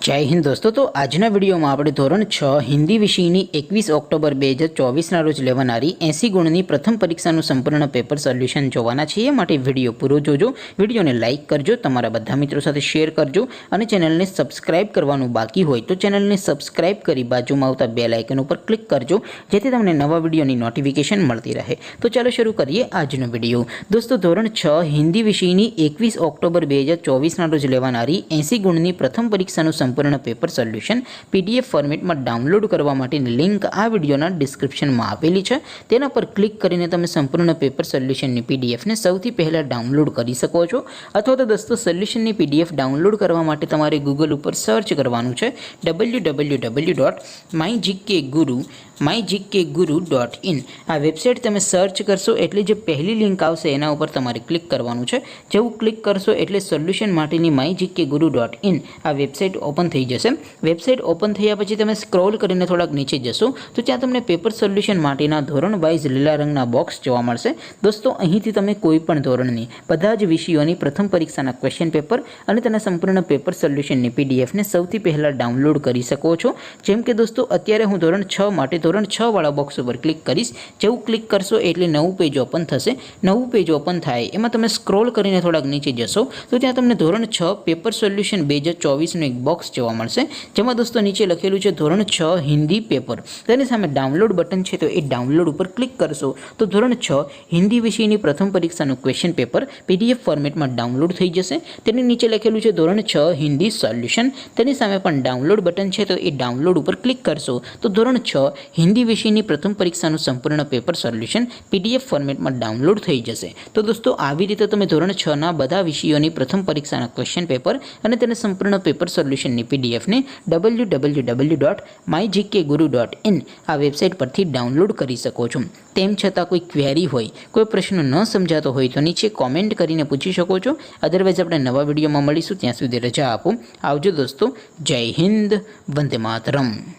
जय हिंद दोस्तों। तो आजना वीडियो में આપણે ધોરણ 6 હિન્દી વિષયની 21 ઓક્ટોબર 2024 ના રોજ લેવાનારી 80 ગુણની પ્રથમ પરીક્ષાનું સંપૂર્ણ પેપર સોલ્યુશન જોવાના છીએ। માટે વિડિયો પૂરો જોજો, વિડિયોને લાઈક કરજો, તમારા બધા મિત્રો સાથે શેર કરજો અને ચેનલને સબસ્ક્રાઇબ કરવાનું બાકી હોય તો ચેનલને સબસ્ક્રાઇબ કરી બાજુમાં આવતા બેલ આઇકન ઉપર ક્લિક કરજો જેથી તમને નવા વિડિયોની નોટિફિકેશન મળતી રહે। તો ચાલો શરૂ કરીએ આજનો વિડિયો। દોસ્તો ધોરણ 6 હિન્દી વિષયની 21 ઓક્ટોબર 2024 ના રોજ લેવાનારી 80 ગુણની પ્રથમ પરીક્ષાનું संपूर्ण पेपर सोल्यूशन पीडीएफ फॉर्मेट में डाउनलॉड करवा माटेनी लिंक आ विडियोना डिस्क्रिप्शन में आपेली छे। तेना पर क्लिक करीने तमे संपूर्ण पेपर सोल्यूशन नी पीडीएफ ने सौथी पहला डाउनलॉड करी सको छो। अथवा तो दोस्तों सोल्यूशन नी पीडीएफ डाउनलॉड करवा माटे तमारे गूगल पर सर्च करवानुं छे www.mygkguru.in। आ वेबसाइट तमे सर्च करशो एटले जे पहली लिंक आवशे एना उपर तमारे क्लिक करवानुं छे। जेवुं क्लिक करशो एटले सोल्यूशन माटेनी mygkguru.in आ वेबसाइट ओपन थी जैसे। वेबसाइट ओपन थया पछी तमे स्क्रॉल करीने थोड़ाक नीचे जशो तो त्यां तमने पेपर सोल्यूशन माटेना धोरण वाइज लीला रंगना बॉक्स जोवा मळशे। दोस्तों અહીંથી તમે કોઈપણ ધોરણની બધા જ વિષયોની પ્રથમ પરીક્ષાના ક્વેશ્ચન પેપર અને તેના સંપૂર્ણ પેપર સોલ્યુશનની પીડીએફ ને સૌથી પહેલા ડાઉનલોડ કરી શકો છો। જેમ કે દોસ્તો અત્યારે હું ધોરણ 6 માટે ધોરણ 6 વાળા બોક્સ ઉપર ક્લિક કરીશ। જેવું ક્લિક કરશો એટલે નવું પેજ ઓપન થશે। નવું પેજ ઓપન થાય એમાં તમે સ્ક્રોલ કરીને થોડાક નીચે જશો તો ત્યાં તમને ધોરણ 6 પેપર સોલ્યુશન 2024 નું એક બોક્સ જોવા મળશે જેમાં दोस्तों नीचे लखेलू है धोरण 6 हिंदी पेपर। तेनी सामे डाउनलॉड बटन है तो ये डाउनलॉड पर क्लिक करशो तो धोरण 6 हिंदी विषयनी प्रथम परीक्षाનું क्वेश्चन पेपर पीडीएफ फॉर्मेट में डाउनलॉड थई जशे। तेनी नीचे लखेलू है धोरण 6 हिंदी सोल्यूशन। तेनी सामे पण डाउनलॉड बटन है तो ये डाउनलॉड पर क्लिक करशो तो धोरण 6 हिंदी विषयनी प्रथम परीक्षाનું संपूर्ण पेपर सोल्यूशन पीडीएफ फॉर्मेट में डाउनलॉड थई जशे। तो दोस्तों આવી રીતે તમે ધોરણ 6 ના બધા વિષયોની પ્રથમ પરીક્ષાના ક્વેશ્ચન પેપર અને તેના સંપૂર્ણ પેપર સોલ્યુશનની પીડીએફ ને www.mygkguru.in आ वेबसाइट पर डाउनलॉड करी सको छो। तेम छतां कोई क्वेरी होय, कोई प्रश्न न समझातो होय तो नीचे कॉमेंट करीने पूछी शको छो। अदरवाइज आपणे नवा विडियोमां मळीशुं, त्यां सुधी रजा आपो। आवजो दोस्तों। जय हिंद, वंदे मातरम।